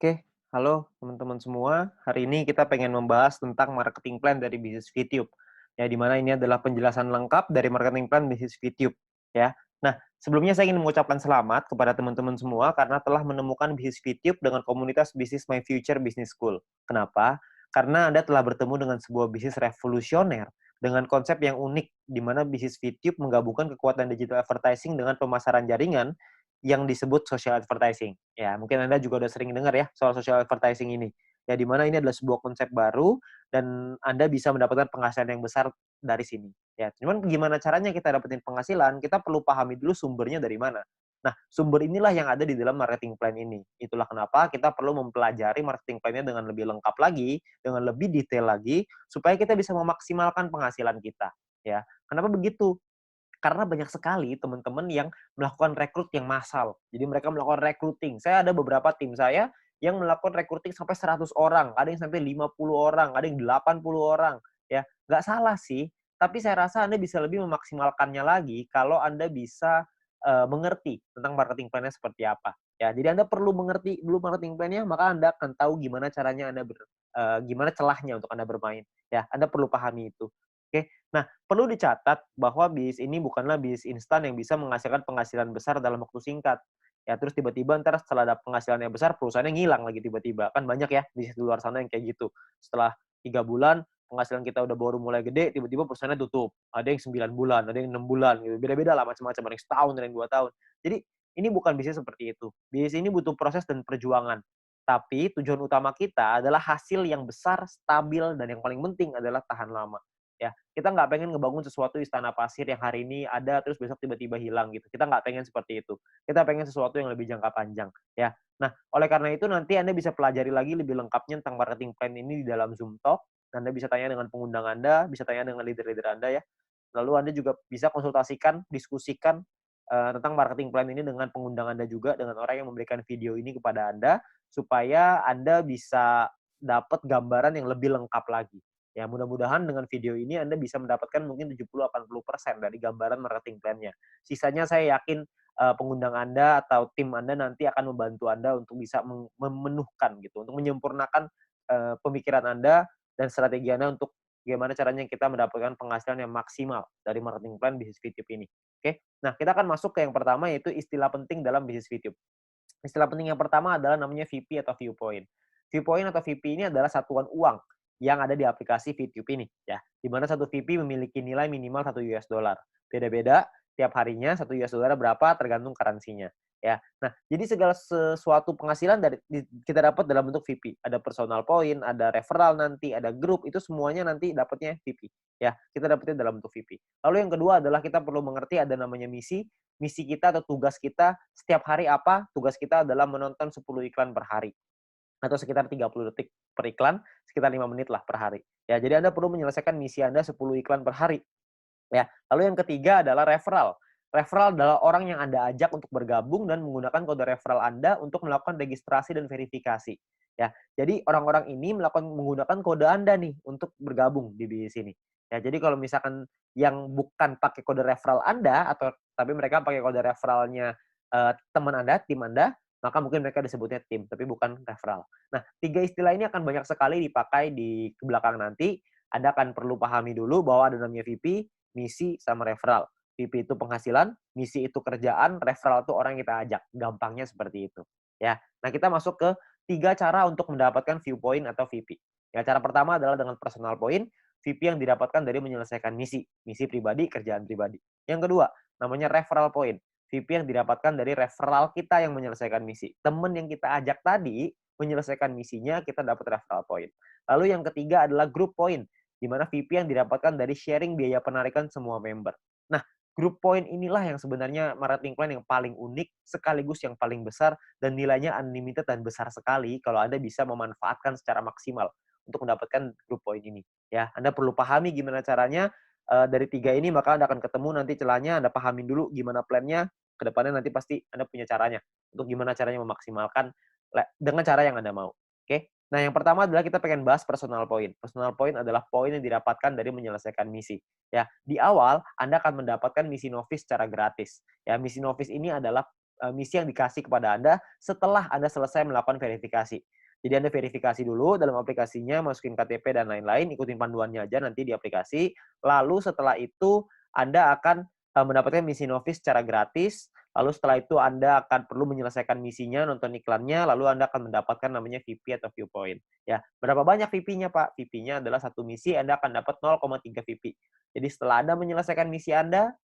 Oke, halo teman-teman semua. Hari ini kita pengen membahas tentang marketing plan dari bisnis VTube. Ya, di mana ini adalah penjelasan lengkap dari marketing plan bisnis VTube. Ya. Nah, sebelumnya saya ingin mengucapkan selamat kepada teman-teman semua karena telah menemukan bisnis VTube dengan komunitas bisnis My Future Business School. Kenapa? Karena Anda telah bertemu dengan sebuah bisnis revolusioner dengan konsep yang unik, di mana bisnis VTube menggabungkan kekuatan digital advertising dengan pemasaran jaringan yang disebut social advertising. Ya, mungkin Anda juga udah sering dengar ya soal social advertising ini. Ya, di mana ini adalah sebuah konsep baru dan Anda bisa mendapatkan penghasilan yang besar dari sini. Ya, cuman gimana caranya kita dapetin penghasilan, kita perlu pahami dulu sumbernya dari mana. Nah, sumber inilah yang ada di dalam marketing plan ini. Itulah kenapa kita perlu mempelajari marketing plan-nya dengan lebih lengkap lagi, dengan lebih detail lagi, supaya kita bisa memaksimalkan penghasilan kita. Ya, kenapa begitu? Karena banyak sekali teman-teman yang melakukan rekrut yang massal. Jadi mereka melakukan recruiting. Saya ada beberapa tim saya yang melakukan recruiting sampai 100 orang, ada yang sampai 50 orang, ada yang 80 orang, ya. Nggak salah sih, tapi saya rasa Anda bisa lebih memaksimalkannya lagi kalau Anda bisa, mengerti tentang marketing plan-nya seperti apa, ya. Jadi Anda perlu mengerti dulu marketing plan-nya, maka Anda akan tahu gimana caranya gimana celahnya untuk Anda bermain, ya. Anda perlu pahami itu, oke. Nah, perlu dicatat bahwa bisnis ini bukanlah bisnis instan yang bisa menghasilkan penghasilan besar dalam waktu singkat. Ya, terus tiba-tiba ntar setelah ada penghasilan yang besar, perusahaannya ngilang lagi tiba-tiba. Kan banyak ya bisnis di luar sana yang kayak gitu. Setelah 3 bulan, penghasilan kita udah baru mulai gede, tiba-tiba perusahaannya tutup. Ada yang 9 bulan, ada yang 6 bulan gitu. Beda-beda lah macam-macam, ada yang setahun, ada yang 2 tahun. Jadi, ini bukan bisnis seperti itu. Bisnis ini butuh proses dan perjuangan. Tapi tujuan utama kita adalah hasil yang besar, stabil, dan yang paling penting adalah tahan lama. Ya, kita nggak pengen ngebangun sesuatu istana pasir yang hari ini ada terus besok tiba-tiba hilang gitu. Kita nggak pengen seperti itu. Kita pengen sesuatu yang lebih jangka panjang, ya. Nah, oleh karena itu nanti Anda bisa pelajari lagi lebih lengkapnya tentang marketing plan ini di dalam Zoom Talk. Anda bisa tanya dengan pengundang Anda, bisa tanya dengan leader-leader Anda ya. Lalu Anda juga bisa konsultasikan, diskusikan tentang marketing plan ini dengan pengundang Anda juga, dengan orang yang memberikan video ini kepada Anda, supaya Anda bisa dapat gambaran yang lebih lengkap lagi. Ya, mudah-mudahan dengan video ini Anda bisa mendapatkan mungkin 70-80% dari gambaran marketing plan-nya. Sisanya saya yakin pengundang Anda atau tim Anda nanti akan membantu Anda untuk bisa memenuhkan gitu, untuk menyempurnakan pemikiran Anda dan strategi Anda untuk gimana caranya kita mendapatkan penghasilan yang maksimal dari marketing plan bisnis VTube ini. Oke. Nah, kita akan masuk ke yang pertama yaitu istilah penting dalam bisnis VTube. Istilah penting yang pertama adalah namanya VP atau viewpoint. Viewpoint atau VP ini adalah satuan uang yang ada di aplikasi VTube ini, ya. Di mana satu VP memiliki nilai minimal 1 US dollar. Beda-beda tiap harinya 1 US dollar berapa tergantung currency-nya, ya. Nah, jadi segala sesuatu penghasilan kita dapat dalam bentuk VP. Ada personal point, ada referral nanti, ada grup, itu semuanya nanti dapatnya VP, ya. Kita dapatnya dalam bentuk VP. Lalu yang kedua adalah kita perlu mengerti ada namanya misi. Misi kita atau tugas kita setiap hari apa? Tugas kita adalah menonton 10 iklan per hari atau sekitar 30 detik per iklan, sekitar 5 menit lah per hari. Ya, jadi Anda perlu menyelesaikan misi Anda 10 iklan per hari. Ya, lalu yang ketiga adalah referral. Referral adalah orang yang Anda ajak untuk bergabung dan menggunakan kode referral Anda untuk melakukan registrasi dan verifikasi. Ya, jadi orang-orang ini menggunakan kode Anda nih untuk bergabung di bisnis ini. Ya, jadi kalau misalkan yang bukan pakai kode referral Anda atau tapi mereka pakai kode referralnya teman Anda, tim Anda, maka mungkin mereka disebutnya tim, tapi bukan referral. Nah, tiga istilah ini akan banyak sekali dipakai di ke belakang nanti. Anda akan perlu pahami dulu bahwa ada namanya VP, misi, sama referral. VP itu penghasilan, misi itu kerjaan, referral itu orang yang kita ajak. Gampangnya seperti itu. Ya. Nah, kita masuk ke 3 cara untuk mendapatkan viewpoint atau VP. Ya, cara pertama adalah dengan personal point, VP yang didapatkan dari menyelesaikan misi. Misi pribadi, kerjaan pribadi. Yang kedua, namanya referral point. VP yang didapatkan dari referral kita yang menyelesaikan misi. Teman yang kita ajak tadi menyelesaikan misinya, kita dapat referral point. Lalu yang ketiga adalah group point, di mana VP yang didapatkan dari sharing biaya penarikan semua member. Nah, group point inilah yang sebenarnya marketing plan yang paling unik, sekaligus yang paling besar, dan nilainya unlimited dan besar sekali kalau Anda bisa memanfaatkan secara maksimal untuk mendapatkan group point ini. Ya, Anda perlu pahami gimana caranya dari tiga ini, maka Anda akan ketemu nanti celahnya, Anda pahamin dulu gimana plannya, ke depannya nanti pasti Anda punya caranya, untuk gimana caranya memaksimalkan dengan cara yang Anda mau. Oke? Nah, yang pertama adalah kita pengen bahas personal point. Personal point adalah poin yang didapatkan dari menyelesaikan misi. Ya, di awal Anda akan mendapatkan misi novice secara gratis. Ya, misi novice ini adalah misi yang dikasih kepada Anda setelah Anda selesai melakukan verifikasi. Jadi Anda verifikasi dulu dalam aplikasinya, masukin KTP dan lain-lain, ikutin panduannya aja nanti di aplikasi. Lalu setelah itu Anda akan mendapatkan misi Novis secara gratis. Lalu setelah itu Anda akan perlu menyelesaikan misinya, nonton iklannya, lalu Anda akan mendapatkan namanya VP atau viewpoint. Ya, berapa banyak VP-nya, Pak? VP-nya adalah satu misi, Anda akan dapat 0,3 VP. Jadi setelah Anda menyelesaikan misi Anda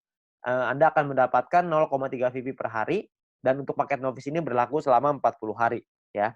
akan mendapatkan 0,3 VP per hari, dan untuk paket Novis ini berlaku selama 40 hari. Ya.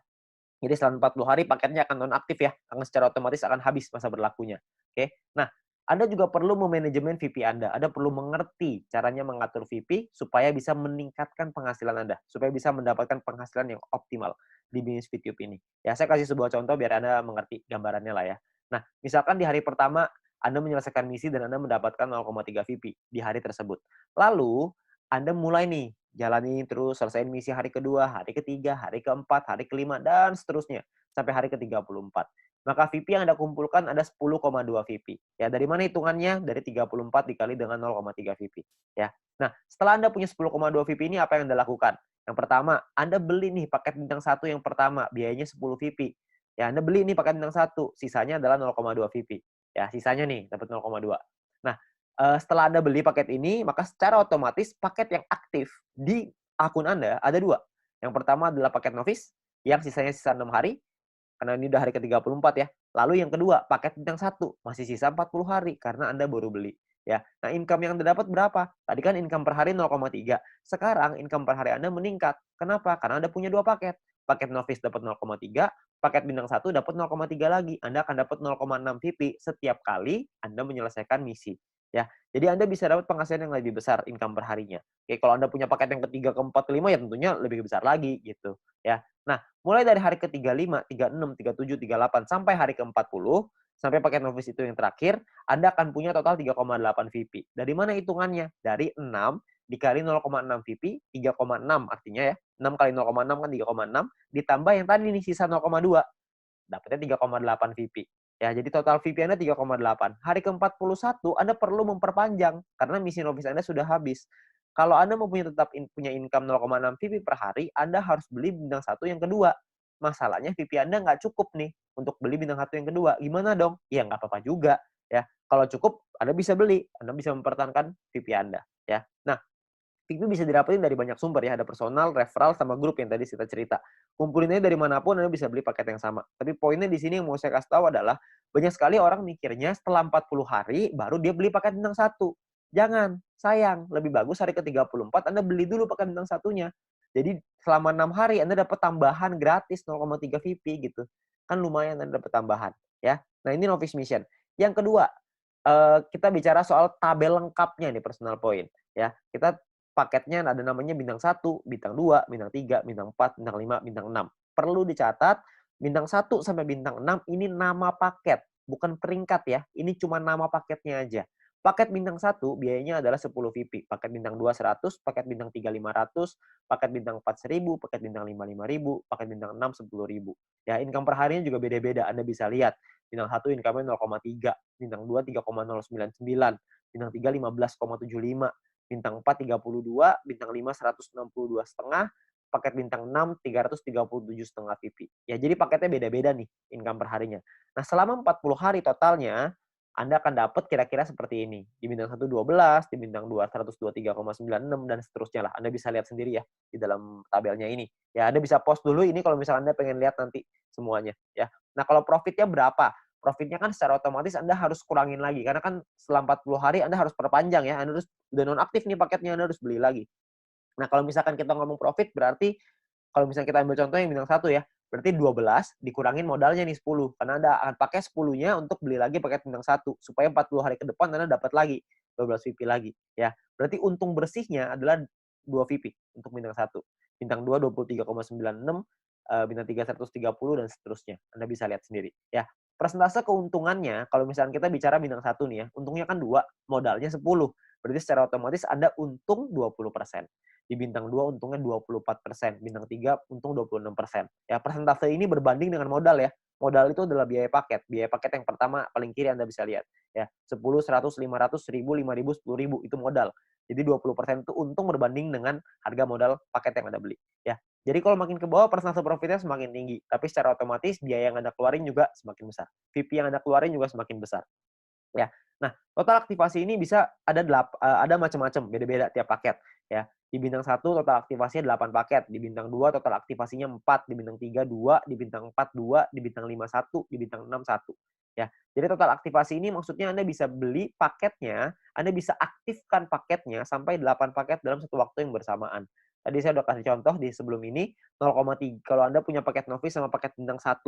Jadi selama 40 hari paketnya akan nonaktif ya, akan secara otomatis akan habis masa berlakunya. Oke. Nah, Anda juga perlu memanajemen VP Anda. Anda perlu mengerti caranya mengatur VP supaya bisa meningkatkan penghasilan Anda, supaya bisa mendapatkan penghasilan yang optimal di bisnis VTube ini. Ya, saya kasih sebuah contoh biar Anda mengerti gambarannya lah ya. Nah, misalkan di hari pertama Anda menyelesaikan misi dan Anda mendapatkan 0,3 VP di hari tersebut. Lalu, Anda mulai nih jalani terus, selesaiin misi hari kedua, hari ketiga, hari keempat, hari kelima, dan seterusnya. Sampai hari ke-34. Maka VP yang Anda kumpulkan ada 10,2 VP. Ya, dari mana hitungannya? Dari 34 dikali dengan 0,3 VP. Ya. Nah, setelah Anda punya 10,2 VP ini, apa yang Anda lakukan? Yang pertama, Anda beli nih paket bintang 1 yang pertama, biayanya 10 VP. Ya, Anda beli nih paket bintang 1, sisanya adalah 0,2 VP. Ya, sisanya nih, dapat 0,2. Nah, setelah Anda beli paket ini, maka secara otomatis paket yang aktif di akun Anda ada 2. Yang pertama adalah paket Novis, yang sisanya sisa 6 hari, karena ini udah hari ke-34 ya. Lalu yang kedua, paket bintang 1, masih sisa 40 hari, karena Anda baru beli. Ya. Nah, income yang Anda dapat berapa? Tadi kan income per hari 0,3. Sekarang income per hari Anda meningkat. Kenapa? Karena Anda punya 2 paket. Paket Novis dapat 0,3, paket bintang 1 dapat 0,3 lagi. Anda akan dapat 0,6 VP setiap kali Anda menyelesaikan misi. Ya, jadi Anda bisa dapat penghasilan yang lebih besar income per harinya. Oke, kalau Anda punya paket yang ketiga, keempat, kelima ya tentunya lebih besar lagi gitu. Ya. Nah, mulai dari hari ke-35, 36, 37, 38 sampai hari ke-40, sampai paket Novis itu yang terakhir, Anda akan punya total 3,8 VP. Dari mana hitungannya? Dari 6 dikali 0,6 VP, 3,6 artinya ya. 6 kali 0,6 kan 3,6, ditambah yang tadi nih sisa 0,2. Dapatnya 3,8 VP. Ya, jadi total VP Anda 3,8. Hari ke-41 Anda perlu memperpanjang karena misi Novis Anda sudah habis. Kalau Anda mau punya income 0,6 VP per hari, Anda harus beli bintang 1 yang kedua. Masalahnya VP Anda nggak cukup nih untuk beli bintang 1 yang kedua. Gimana dong? Ya nggak apa-apa juga. Ya, kalau cukup Anda bisa beli, Anda bisa mempertahankan VP Anda. Ya, nah VP bisa didapetin dari banyak sumber ya, ada personal, referral, sama grup yang tadi kita cerita. Kumpulin aja dari manapun, Anda bisa beli paket yang sama. Tapi poinnya di sini yang mau saya kasih tahu adalah, banyak sekali orang mikirnya setelah 40 hari, baru dia beli paket bintang 1. Jangan, sayang. Lebih bagus hari ke-34, Anda beli dulu paket bintang 1-nya. Jadi selama 6 hari, Anda dapat tambahan gratis 0,3 VP gitu. Kan lumayan Anda dapat tambahan. Ya. Nah ini Novice Mission. Yang kedua, kita bicara soal tabel lengkapnya nih personal point. Ya, kita paketnya ada namanya bintang 1, bintang 2, bintang 3, bintang 4, bintang 5, bintang 6. Perlu dicatat, bintang 1 sampai bintang 6 ini nama paket, bukan peringkat ya. Ini cuma nama paketnya aja. Paket bintang 1 biayanya adalah 10 VP, paket bintang 2 100, paket bintang 3 500, paket bintang 4 1000, paket bintang 5 5000, paket bintang 6 10.000. Ya, income per harinya juga beda-beda. Anda bisa lihat. Bintang 1 income-nya 0,3, bintang 2 3,099, bintang 3 15,75, bintang 4 32, bintang 5 162,5, paket bintang 6 337,5 VP. Ya, jadi paketnya beda-beda nih income per harinya. Nah, selama 40 hari totalnya Anda akan dapat kira-kira seperti ini. Di bintang 1 12, di bintang 2 123,96 dan seterusnya lah. Anda bisa lihat sendiri ya di dalam tabelnya ini. Ya, Anda bisa post dulu ini kalau misalnya Anda pengen lihat nanti semuanya ya. Nah, kalau profitnya berapa? Profitnya kan secara otomatis Anda harus kurangin lagi. Karena kan setelah 40 hari Anda harus perpanjang ya. Anda harus udah nonaktif nih paketnya, Anda harus beli lagi. Nah, kalau misalkan kita ngomong profit, berarti kalau misalnya kita ambil contoh yang bintang 1 ya, berarti 12 dikurangin modalnya nih 10. Karena Anda akan pakai 10-nya untuk beli lagi paket bintang 1. Supaya 40 hari ke depan Anda dapat lagi 12 VP lagi. Ya, berarti untung bersihnya adalah 2 VP untuk bintang 1. Bintang 2 23,96, bintang 3 130 dan seterusnya. Anda bisa lihat sendiri ya. Persentase keuntungannya kalau misalnya kita bicara bintang 1 nih ya, untungnya kan 2, modalnya 10. Berarti secara otomatis Anda untung 20%. Di bintang 2 untungnya 24%, bintang 3 untung 26%. Ya, persentase ini berbanding dengan modal ya. Modal itu adalah biaya paket. Biaya paket yang pertama paling kiri Anda bisa lihat ya. 10, 100, 500, 1000, 5000, 10.000 itu modal. Jadi 20% itu untung berbanding dengan harga modal paket yang Anda beli ya. Jadi kalau makin ke bawah persentase profitnya semakin tinggi, tapi secara otomatis biaya yang Anda keluarin juga semakin besar. VP yang Anda keluarin juga semakin besar. Ya. Nah, total aktivasi ini bisa ada macam-macam, beda-beda tiap paket, ya. Di bintang 1 total aktivasinya 8 paket, di bintang 2 total aktivasinya 4, di bintang 3 2, di bintang 4 2, di bintang 5 1, di bintang 6 1, ya. Jadi total aktivasi ini maksudnya Anda bisa beli paketnya, Anda bisa aktifkan paketnya sampai 8 paket dalam satu waktu yang bersamaan. Tadi saya udah kasih contoh di sebelum ini, 0,3 kalau Anda punya paket novice sama paket bintang 1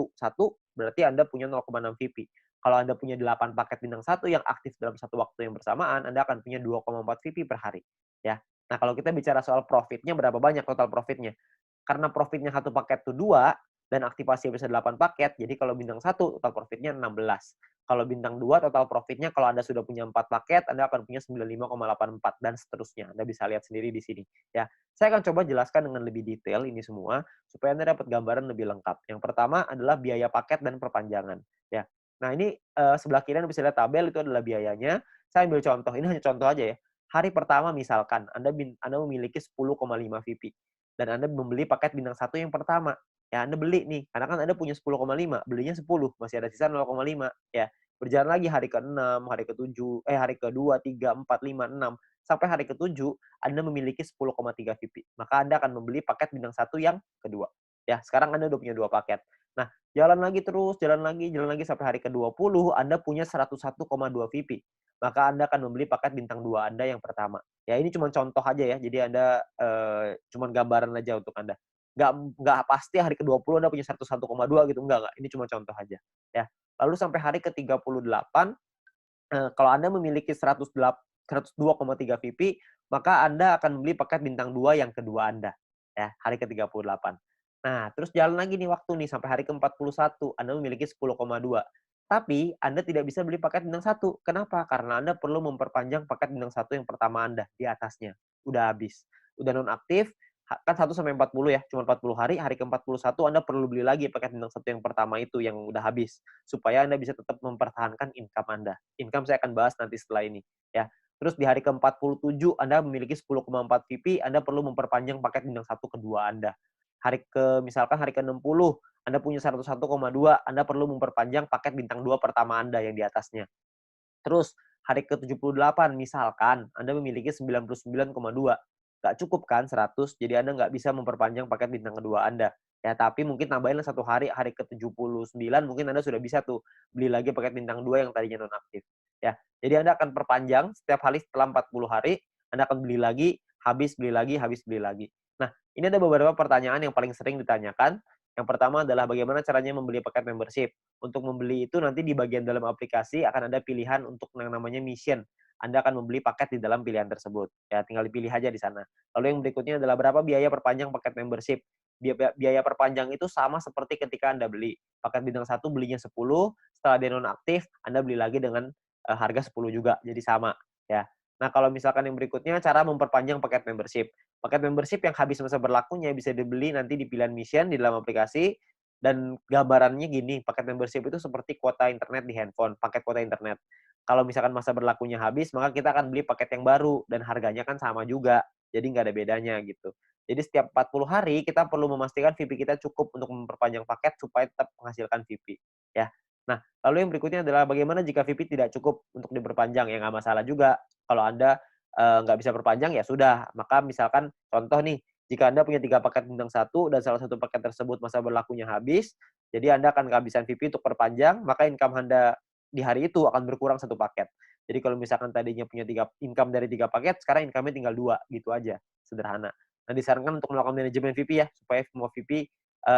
berarti Anda punya 0,6 VP. Kalau Anda punya 8 paket bintang 1 yang aktif dalam satu waktu yang bersamaan, Anda akan punya 2,4 VP per hari, ya. Nah, kalau kita bicara soal profitnya, berapa banyak total profitnya? Karena profitnya satu paket itu 2 dan aktivasinya bisa 8 paket, jadi kalau bintang 1 total profitnya 16. Kalau bintang 2 total profitnya kalau Anda sudah punya 4 paket, Anda akan punya 95,84 dan seterusnya. Anda bisa lihat sendiri di sini, ya. Saya akan coba jelaskan dengan lebih detail ini semua, supaya Anda dapat gambaran lebih lengkap. Yang pertama adalah biaya paket dan perpanjangan, ya. Nah ini, sebelah kiri Anda bisa lihat tabel itu adalah biayanya. Saya ambil contoh, ini hanya contoh aja ya. Hari pertama misalkan Anda memiliki 10,5 VP dan Anda membeli paket bintang 1 yang pertama. Ya Anda beli nih, karena kan Anda punya 10,5, belinya 10, masih ada sisa 0,5 ya. Berjalan lagi hari ke-6, hari ke-7, hari ke-2, 3, 4, 5, 6, sampai hari ke-7 Anda memiliki 10,3 VP. Maka Anda akan membeli paket bintang 1 yang kedua. Ya, sekarang Anda udah punya 2 paket. Nah, jalan lagi terus, jalan lagi sampai hari ke-20 Anda punya 101,2 VP. Maka Anda akan membeli paket bintang 2 Anda yang pertama. Ya ini cuma contoh aja ya, jadi Anda, cuman gambaran aja untuk Anda. Nggak pasti hari ke-20 Anda punya 101,2 gitu, enggak, ini cuma contoh aja, ya. Lalu sampai hari ke-38, kalau Anda memiliki 102,3 VP, maka Anda akan membeli paket bintang 2 yang kedua Anda, ya, hari ke-38. Nah, terus jalan lagi nih waktu nih sampai hari ke-41, Anda memiliki 10,2. Tapi Anda tidak bisa beli paket bintang 1. Kenapa? Karena Anda perlu memperpanjang paket bintang 1 yang pertama Anda, di atasnya. Udah habis. Udah nonaktif, kan 1 sampai 40 ya, cuma 40 hari, hari ke-41 Anda perlu beli lagi paket bintang 1 yang pertama itu yang udah habis, supaya Anda bisa tetap mempertahankan income Anda. Income saya akan bahas nanti setelah ini, ya. Terus di hari ke-47 Anda memiliki 10,4 VP, Anda perlu memperpanjang paket bintang 1 kedua Anda. Misalkan hari ke-60 Anda punya 101,2, Anda perlu memperpanjang paket bintang 2 pertama Anda yang di atasnya. Terus hari ke-78 misalkan Anda memiliki 99,2, nggak cukup kan 100, jadi Anda nggak bisa memperpanjang paket bintang kedua Anda. Ya, tapi mungkin tambahinlah 1 hari, hari ke-79 mungkin Anda sudah bisa tuh beli lagi paket bintang 2 yang tadinya nonaktif. Ya, jadi Anda akan perpanjang setiap hari setelah 40 hari, Anda akan beli lagi, habis beli lagi, habis beli lagi. Nah, ini ada beberapa pertanyaan yang paling sering ditanyakan. Yang pertama adalah bagaimana caranya membeli paket membership. Untuk membeli itu nanti di bagian dalam aplikasi akan ada pilihan untuk yang namanya mission. Anda akan membeli paket di dalam pilihan tersebut. Ya, tinggal dipilih aja di sana. Lalu yang berikutnya adalah berapa biaya perpanjang paket membership. Biaya perpanjang itu sama seperti ketika Anda beli. Paket bintang 1 belinya 10, setelah dia nonaktif, Anda beli lagi dengan harga 10 juga, jadi sama. Ya. Nah, kalau misalkan yang berikutnya, cara memperpanjang paket membership. Paket membership yang habis masa berlakunya bisa dibeli nanti di pilihan mission di dalam aplikasi, dan gambarannya gini, paket membership itu seperti kuota internet di handphone, paket kuota internet. Kalau misalkan masa berlakunya habis, maka kita akan beli paket yang baru dan harganya kan sama juga. Jadi nggak ada bedanya gitu. Jadi setiap 40 hari kita perlu memastikan VP kita cukup untuk memperpanjang paket supaya tetap menghasilkan VP. Ya. Nah, lalu yang berikutnya adalah bagaimana jika VP tidak cukup untuk diperpanjang? Ya nggak masalah juga. Kalau Anda nggak bisa perpanjang ya sudah. Maka misalkan contoh nih, jika Anda punya 3 paket bintang 1 dan salah satu paket tersebut masa berlakunya habis, jadi Anda akan kehabisan VP untuk perpanjang, maka income Anda di hari itu akan berkurang 1 paket. Jadi kalau misalkan tadinya punya 3 income dari 3 paket, sekarang income-nya tinggal 2, gitu aja, sederhana. Nah, disarankan untuk melakukan manajemen VP ya, supaya semua VP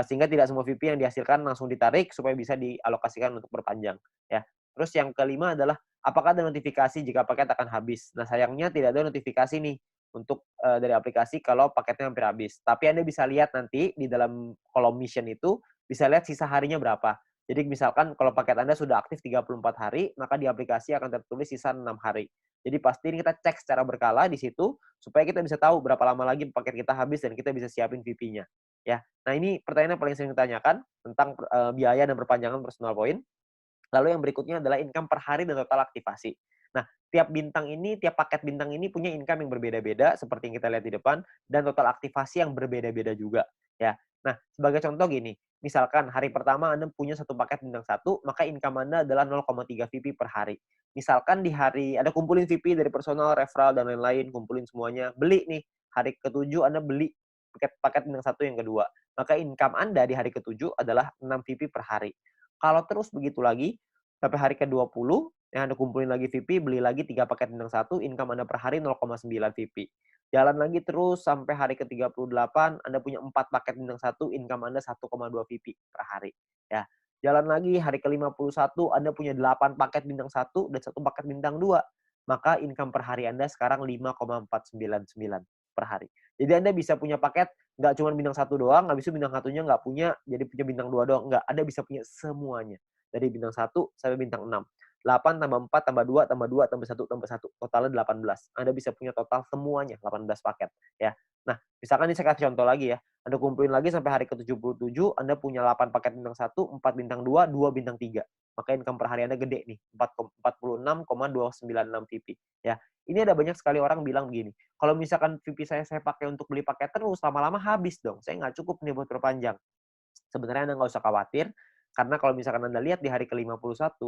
sehingga tidak semua VP yang dihasilkan langsung ditarik supaya bisa dialokasikan untuk perpanjang, ya. Terus yang kelima adalah apakah ada notifikasi jika paket akan habis? Nah, sayangnya tidak ada notifikasi nih untuk dari aplikasi kalau paketnya hampir habis. Tapi Anda bisa lihat nanti di dalam kolom mission itu, bisa lihat sisa harinya berapa. Jadi misalkan kalau paket Anda sudah aktif 34 hari, maka di aplikasi akan tertulis sisa 6 hari. Jadi pastiin kita cek secara berkala di situ, supaya kita bisa tahu berapa lama lagi paket kita habis dan kita bisa siapin VP-nya. ya. Nah, ini pertanyaan yang paling sering ditanyakan tentang biaya dan perpanjangan personal point. Lalu yang berikutnya adalah income per hari dan total aktivasi. Nah, tiap paket bintang ini punya income yang berbeda-beda seperti yang kita lihat di depan dan total aktivasi yang berbeda-beda juga, ya. Nah, sebagai contoh gini, misalkan hari pertama Anda punya satu paket bintang satu, maka income Anda adalah 0,3 VP per hari. Misalkan di hari Anda kumpulin VP dari personal, referral dan lain-lain, kumpulin semuanya, beli nih, hari ketujuh Anda beli paket bintang satu yang kedua, maka income Anda di hari ketujuh adalah 6 VP per hari. Kalau terus begitu lagi, sampai hari ke-20, yang Anda kumpulin lagi VP, beli lagi 3 paket bintang satu, income Anda per hari 0,9 VP. Jalan lagi terus sampai hari ke-38, Anda punya 4 paket bintang satu, income Anda 1,2 VP per hari. Ya. Jalan lagi hari ke-51, Anda punya 8 paket bintang satu dan 1 paket bintang 2. Maka income per hari Anda sekarang 5,499 per hari. Jadi Anda bisa punya paket nggak cuma bintang satu doang, habis itu bintang satunya nggak punya, jadi punya bintang 2 doang. Nggak, Anda bisa punya semuanya. Dari bintang 1 sampai bintang 6. 8 tambah 4 tambah 2 tambah 2 tambah 1 tambah 1. Totalnya 18. Anda bisa punya total semuanya 18 paket, ya. Nah, misalkan ini saya kasih contoh lagi ya. Anda kumpulin lagi sampai hari ke-77, Anda punya 8 paket bintang 1, 4 bintang 2, 2 bintang 3. Maka income per hari Anda gede nih, 46,296 VP, ya. Ini ada banyak sekali orang bilang begini, kalau misalkan VP saya pakai untuk beli paket terus, lama-lama habis dong. Saya nggak cukup nih buat perpanjang. Sebenarnya Anda nggak usah khawatir, karena kalau misalkan Anda lihat di hari ke-51,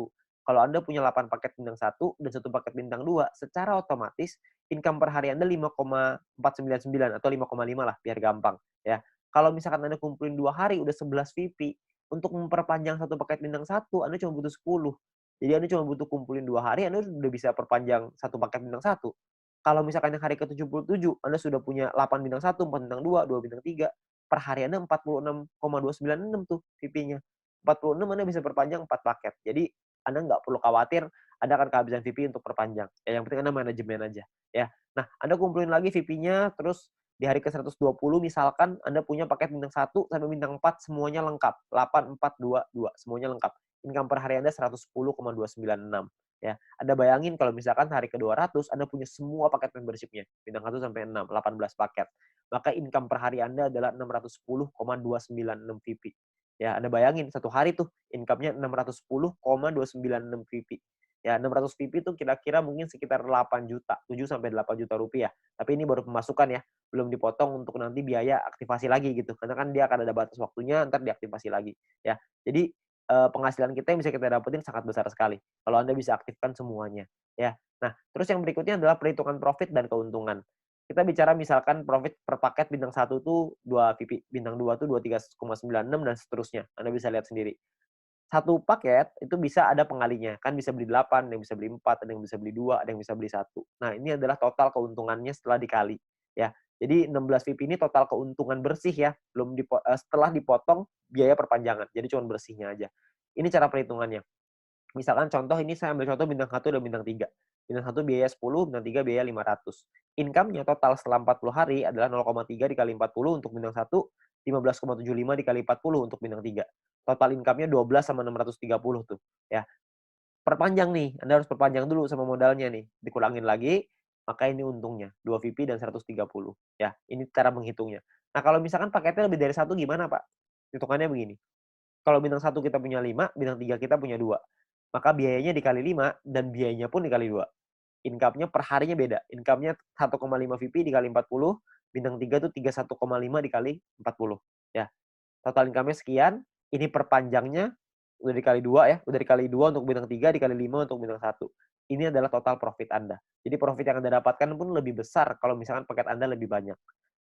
kalau Anda punya 8 paket bintang satu dan 1 paket bintang 2, secara otomatis income per hari Anda 5,499 atau 5,5 lah biar gampang, ya. Kalau misalkan Anda kumpulin 2 hari udah 11 VP, untuk memperpanjang 1 paket bintang satu Anda cuma butuh 10. Jadi Anda cuma butuh kumpulin 2 hari, Anda udah bisa perpanjang 1 paket bintang satu. Kalau misalkan yang hari ke-77 Anda sudah punya 8 bintang satu, 4 bintang 2, 2 bintang 3, per hari Anda 46,296 tuh VP-nya. 46 Anda bisa perpanjang 4 paket. Jadi Anda nggak perlu khawatir Anda akan kehabisan VP untuk perpanjang. Ya, yang penting Anda manajemen aja, ya. Nah, Anda kumpulin lagi VP-nya, terus di hari ke-120 misalkan Anda punya paket bintang satu sampai bintang 4 semuanya lengkap. 8, 4, 2, 2 semuanya lengkap. Income per hari Anda 110,296, ya. Anda bayangin kalau misalkan hari ke-200 Anda punya semua paket membership-nya, bintang 1 sampai 6, 18 paket. Maka income per hari Anda adalah 610,296 VP. Ya, Anda bayangin satu hari tuh income-nya 610,296 VP. Ya, 600 VP itu kira-kira mungkin sekitar 8 juta, 7 sampai 8 juta rupiah. Tapi ini baru pemasukan ya, belum dipotong untuk nanti biaya aktivasi lagi gitu. Karena kan dia akan ada batas waktunya, ntar diaktifasi lagi. Ya, jadi penghasilan kita yang bisa kita dapetin sangat besar sekali kalau Anda bisa aktifkan semuanya. Ya, nah terus yang berikutnya adalah perhitungan profit dan keuntungan. Kita bicara misalkan profit per paket bintang satu tuh 2 VP, bintang 2 tuh 23,96 dan seterusnya. Anda bisa lihat sendiri. Satu paket itu bisa ada pengalinya, kan bisa beli 8, ada yang bisa beli 4, ada yang bisa beli 2, ada yang bisa beli satu. Nah, ini adalah total keuntungannya setelah dikali, ya. Jadi 16 VP ini total keuntungan bersih ya, setelah dipotong biaya perpanjangan. Jadi cuma bersihnya aja. Ini cara perhitungannya. Misalkan contoh ini saya ambil contoh bintang 1 dan bintang 3. Bintang 1 biaya 10, bintang 3 biaya 500. Income-nya total setelah 40 hari adalah 0,3 dikali 40 untuk bintang 1, 15,75 dikali 40 untuk bintang 3. Total income-nya 12 sama 630 tuh, ya. Perpanjang nih, Anda harus perpanjang dulu sama modalnya nih. Dikurangin lagi, maka ini untungnya 2 VP dan 130, ya. Ini cara menghitungnya. Nah, kalau misalkan paketnya lebih dari satu gimana, Pak? Hitungannya begini. Kalau bintang 1 kita punya 5, bintang 3 kita punya 2. Maka biayanya dikali 5 dan biayanya pun dikali 2. Income-nya per harinya beda. Income-nya 1,5 VP dikali 40, bintang 3 tuh 31,5 dikali 40. Ya. Total income-nya sekian, ini perpanjangnya udah dikali 2 ya, udah dikali 2 untuk bintang 3, dikali 5 untuk bintang 1. Ini adalah total profit Anda. Jadi profit yang Anda dapatkan pun lebih besar kalau misalkan paket Anda lebih banyak.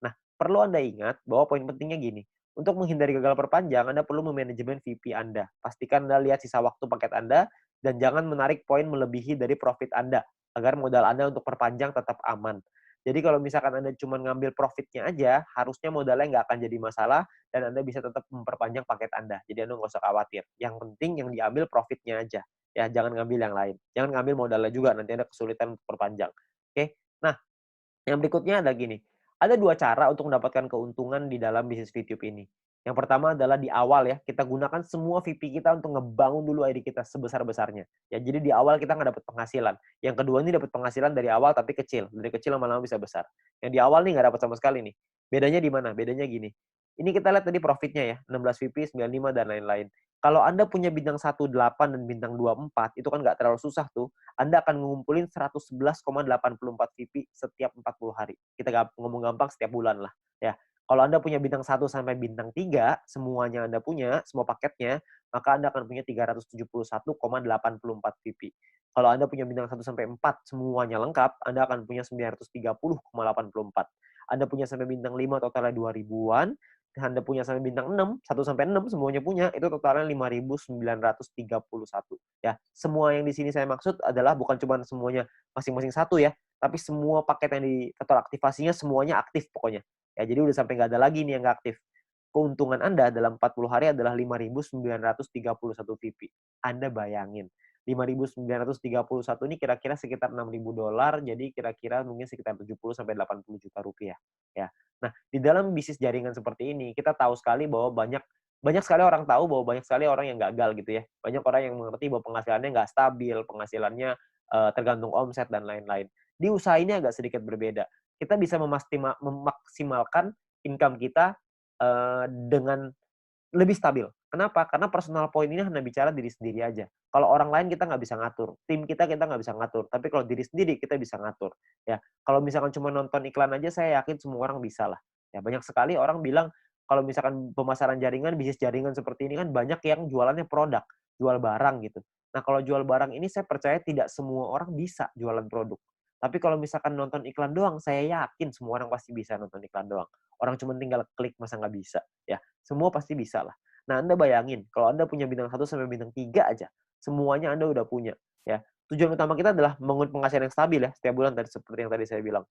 Nah, perlu Anda ingat bahwa poin pentingnya gini, untuk menghindari gagal perpanjang, Anda perlu memanajemen VP Anda. Pastikan Anda lihat sisa waktu paket Anda, dan jangan menarik poin melebihi dari profit Anda, agar modal Anda untuk perpanjang tetap aman. Jadi kalau misalkan Anda cuma ngambil profitnya aja, harusnya modalnya nggak akan jadi masalah, dan Anda bisa tetap memperpanjang paket Anda. Jadi Anda nggak usah khawatir. Yang penting yang diambil profitnya aja. Ya, jangan ngambil yang lain. Jangan ngambil modalnya juga, nanti Anda kesulitan untuk perpanjang. Oke? Nah, yang berikutnya ada gini, ada 2 cara untuk mendapatkan keuntungan di dalam bisnis VTube ini. Yang pertama adalah di awal ya, kita gunakan semua VP kita untuk ngebangun dulu ID kita sebesar-besarnya. Ya, jadi di awal kita nggak dapat penghasilan. Yang kedua ini dapat penghasilan dari awal tapi kecil. Dari kecil lama-lama bisa besar. Yang di awal nih nggak dapat sama sekali nih. Bedanya di mana? Bedanya gini. Ini kita lihat tadi profitnya ya, 16 VP, 95, dan lain-lain. Kalau Anda punya bintang 18 dan bintang 24, itu kan nggak terlalu susah tuh. Anda akan ngumpulin 111,84 VP setiap 40 hari. Kita ngomong gampang setiap bulan lah. Ya. Kalau Anda punya bintang 1 sampai bintang 3, semuanya Anda punya, semua paketnya, maka Anda akan punya 371,84 VP. Kalau Anda punya bintang 1 sampai 4, semuanya lengkap, Anda akan punya 930,84. Anda punya sampai bintang 5, totalnya 2.000-an. Anda punya sampai bintang 6, 1 sampai 6 semuanya punya, itu totalnya 5.931. Ya, semua yang di sini saya maksud adalah bukan cuma semuanya masing-masing satu ya, tapi semua paket yang di faktor aktivasinya semuanya aktif pokoknya. Ya, jadi udah sampai nggak ada lagi nih yang nggak aktif. Keuntungan Anda dalam 40 hari adalah 5.931 VP. Anda bayangin, 5.931 ini kira-kira sekitar $6.000, jadi kira-kira mungkin sekitar 70 sampai 80 juta rupiah. Ya. Nah, di dalam bisnis jaringan seperti ini, kita tahu sekali bahwa banyak sekali orang tahu bahwa banyak sekali orang yang gagal gitu ya. Banyak orang yang mengerti bahwa penghasilannya nggak stabil, penghasilannya tergantung omset dan lain-lain. Di usaha ini agak sedikit berbeda. Kita bisa memaksimalkan income kita dengan lebih stabil. Kenapa? Karena personal point ini hanya bicara diri sendiri aja. Kalau orang lain kita nggak bisa ngatur, tim kita nggak bisa ngatur. Tapi kalau diri sendiri kita bisa ngatur. Ya, kalau misalkan cuma nonton iklan aja, saya yakin semua orang bisa lah. Ya, banyak sekali orang bilang kalau misalkan pemasaran jaringan, bisnis jaringan seperti ini kan banyak yang jualannya produk, jual barang gitu. Nah, kalau jual barang ini saya percaya tidak semua orang bisa jualan produk. Tapi kalau misalkan nonton iklan doang, saya yakin semua orang pasti bisa nonton iklan doang. Orang cuma tinggal klik, masa nggak bisa? Ya, semua pasti bisa lah. Nah, Anda bayangin, kalau Anda punya bintang 1 sampai bintang 3 aja, semuanya Anda udah punya. Ya, tujuan utama kita adalah membangun penghasilan yang stabil ya, setiap bulan tadi seperti yang tadi saya bilang.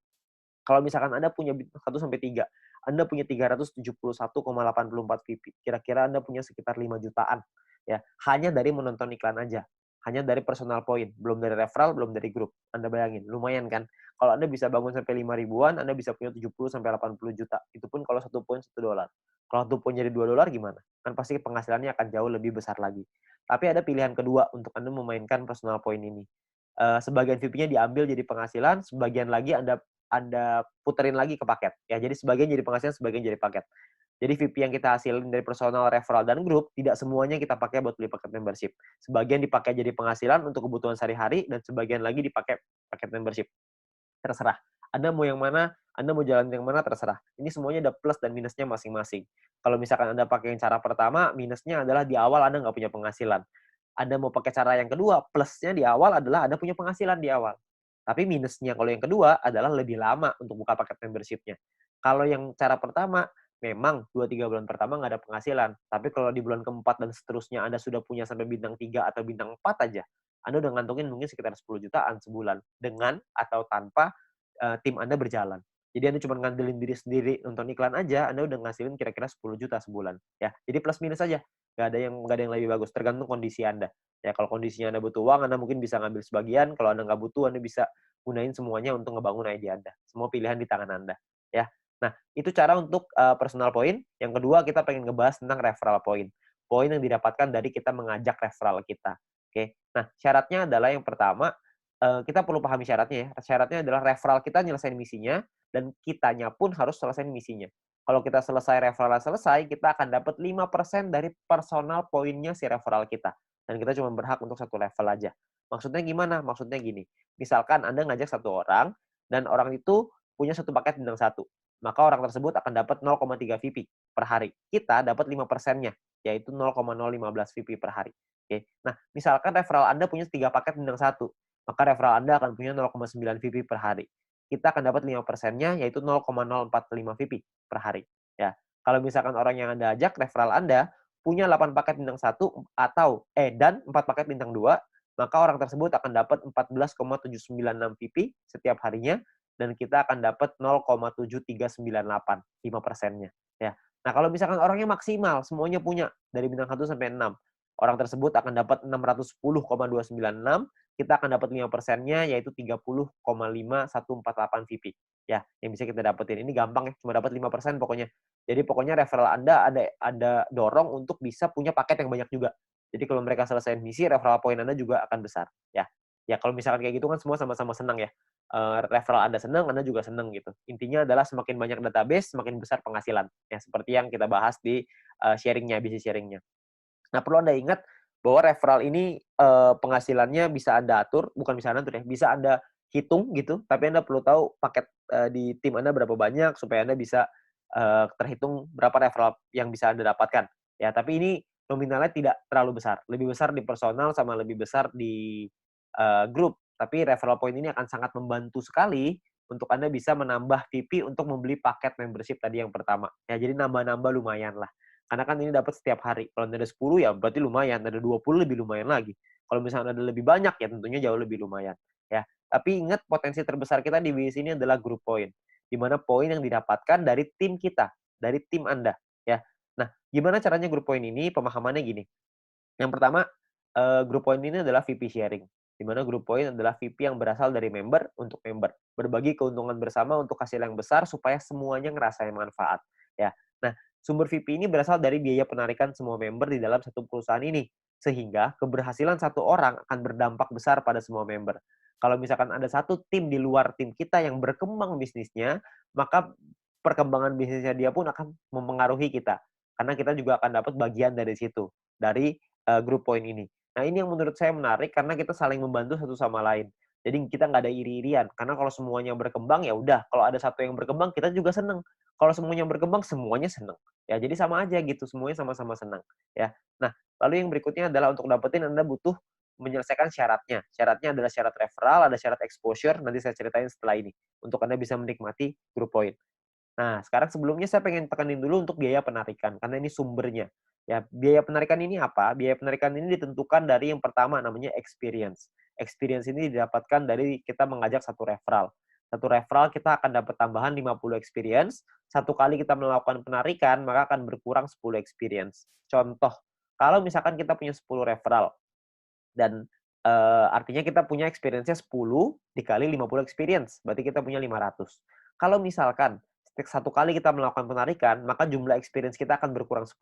Kalau misalkan Anda punya bintang 1 sampai 3, Anda punya 371,84 VP. Kira-kira Anda punya sekitar 5 jutaan. Ya, hanya dari menonton iklan aja. Hanya dari personal point, belum dari referral, belum dari grup. Anda bayangin, lumayan kan? Kalau Anda bisa bangun sampai 5 ribuan, Anda bisa punya 70 sampai 80 juta. Itu pun kalau satu poin $1. Kalau satu poin jadi $2 gimana? Kan pasti penghasilannya akan jauh lebih besar lagi. Tapi ada pilihan kedua untuk Anda memainkan personal point ini. Sebagian VP-nya diambil jadi penghasilan, sebagian lagi Anda puterin lagi ke paket. Ya, jadi sebagian jadi penghasilan, sebagian jadi paket. Jadi VP yang kita hasilin dari personal, referral, dan grup, tidak semuanya kita pakai buat beli paket membership. Sebagian dipakai jadi penghasilan untuk kebutuhan sehari-hari, dan sebagian lagi dipakai paket membership. Terserah. Anda mau yang mana, Anda mau jalan yang mana, terserah. Ini semuanya ada plus dan minusnya masing-masing. Kalau misalkan Anda pakai yang cara pertama, minusnya adalah di awal Anda nggak punya penghasilan. Anda mau pakai cara yang kedua, plusnya di awal adalah Anda punya penghasilan di awal. Tapi minusnya kalau yang kedua adalah lebih lama untuk buka paket membership-nya. Kalau yang cara pertama, memang 2-3 bulan pertama nggak ada penghasilan. Tapi kalau di bulan keempat dan seterusnya Anda sudah punya sampai bintang 3 atau bintang 4 aja, Anda udah ngantongin mungkin sekitar 10 jutaan sebulan. Dengan atau tanpa tim Anda berjalan. Jadi Anda cuma ngandelin diri sendiri nonton iklan aja, Anda udah ngasilin kira-kira 10 juta sebulan. Ya, jadi plus minus aja. Nggak ada yang lebih bagus, tergantung kondisi Anda. Ya, kalau kondisinya Anda butuh uang, Anda mungkin bisa ngambil sebagian. Kalau Anda nggak butuh, Anda bisa gunain semuanya untuk ngebangun ide Anda. Semua pilihan di tangan Anda. Ya. Nah, itu cara untuk personal point. Yang kedua, kita pengen ngebahas tentang referral point. Poin yang didapatkan dari kita mengajak referral kita. Oke. Nah, syaratnya adalah yang pertama, kita perlu pahami syaratnya ya. Syaratnya adalah referral kita nyelesain misinya, dan kitanya pun harus selesai misinya. Kalau kita selesai, referral selesai, kita akan dapat 5% dari personal poinnya si referral kita. Dan kita cuma berhak untuk satu level aja. Maksudnya gimana? Maksudnya gini, misalkan Anda ngajak satu orang, dan orang itu punya satu paket bintang 1. Maka orang tersebut akan dapat 0,3 VP per hari. Kita dapat 5%-nya, yaitu 0,015 VP per hari. Oke. Nah, misalkan referral Anda punya 3 paket bintang 1, maka referral Anda akan punya 0,9 VP per hari. Kita akan dapat 5%-nya, yaitu 0,045 VP per hari. Ya. Kalau misalkan orang yang Anda ajak, referral Anda punya 8 paket bintang 1 dan 4 paket bintang 2, maka orang tersebut akan dapat 14,796 VP setiap harinya, dan kita akan dapat 0,7398, 5%-nya. Ya. Nah, kalau misalkan orangnya maksimal, semuanya punya, dari bintang 1 sampai 6, orang tersebut akan dapat 610,296, kita akan dapat 5%-nya, yaitu 30,5148 VP. Ya, yang bisa kita dapetin. Ini gampang ya, cuma dapat 5% pokoknya. Jadi pokoknya referral Anda ada dorong untuk bisa punya paket yang banyak juga. Jadi kalau mereka selesai misi, referral point Anda juga akan besar. Ya. Ya kalau misalkan kayak gitu kan semua sama-sama senang ya. Referral Anda senang, Anda juga senang gitu. Intinya adalah semakin banyak database, semakin besar penghasilan. Ya seperti yang kita bahas di bisnis sharing-nya. Nah, perlu Anda ingat bahwa referral ini penghasilannya bisa Anda atur, bukan bisa Anda atur ya, bisa Anda hitung gitu, tapi Anda perlu tahu paket di tim Anda berapa banyak supaya Anda bisa terhitung berapa referral yang bisa Anda dapatkan. Ya, tapi ini nominalnya tidak terlalu besar, lebih besar di personal sama lebih besar di grup. Tapi referral point ini akan sangat membantu sekali untuk Anda bisa menambah VP untuk membeli paket membership tadi yang pertama. Ya, jadi nambah-nambah lumayan lah. Karena kan ini dapat setiap hari. Kalau ada 10 ya berarti lumayan, ada 20 lebih lumayan lagi. Kalau misalnya ada lebih banyak ya tentunya jauh lebih lumayan. Ya, tapi ingat potensi terbesar kita di bisnis ini adalah group point. Di mana poin yang didapatkan dari tim kita, dari tim Anda, ya. Nah, gimana caranya group point ini? Pemahamannya gini. Yang pertama, group point ini adalah VP sharing. Di mana group point adalah VP yang berasal dari member untuk member. Berbagi keuntungan bersama untuk hasil yang besar supaya semuanya ngerasain manfaat. Ya. Nah, sumber VP ini berasal dari biaya penarikan semua member di dalam satu perusahaan ini. Sehingga keberhasilan satu orang akan berdampak besar pada semua member. Kalau misalkan ada satu tim di luar tim kita yang berkembang bisnisnya, maka perkembangan bisnisnya dia pun akan mempengaruhi kita. Karena kita juga akan dapat bagian dari situ, dari group point ini. Nah, ini yang menurut saya menarik karena kita saling membantu satu sama lain. Jadi kita nggak ada iri-irian. Karena kalau semuanya berkembang ya udah. Kalau ada satu yang berkembang kita juga seneng. Kalau semuanya berkembang semuanya seneng. Ya jadi sama aja gitu. Semuanya sama-sama senang. Ya. Nah lalu yang berikutnya adalah untuk dapetin Anda butuh menyelesaikan syaratnya. Syaratnya adalah syarat referral, ada syarat exposure. Nanti saya ceritain setelah ini. Untuk Anda bisa menikmati group point. Nah, sekarang sebelumnya saya pengen tekanin dulu untuk biaya penarikan, karena ini sumbernya. Ya, biaya penarikan ini apa? Biaya penarikan ini ditentukan dari yang pertama namanya experience. Experience ini didapatkan dari kita mengajak satu referral. Satu referral kita akan dapat tambahan 50 experience. Satu kali kita melakukan penarikan, maka akan berkurang 10 experience. Contoh, kalau misalkan kita punya 10 referral, dan artinya kita punya experience-nya 10 dikali 50 experience, berarti kita punya 500. Kalau misalkan satu kali kita melakukan penarikan, maka jumlah experience kita akan berkurang 10,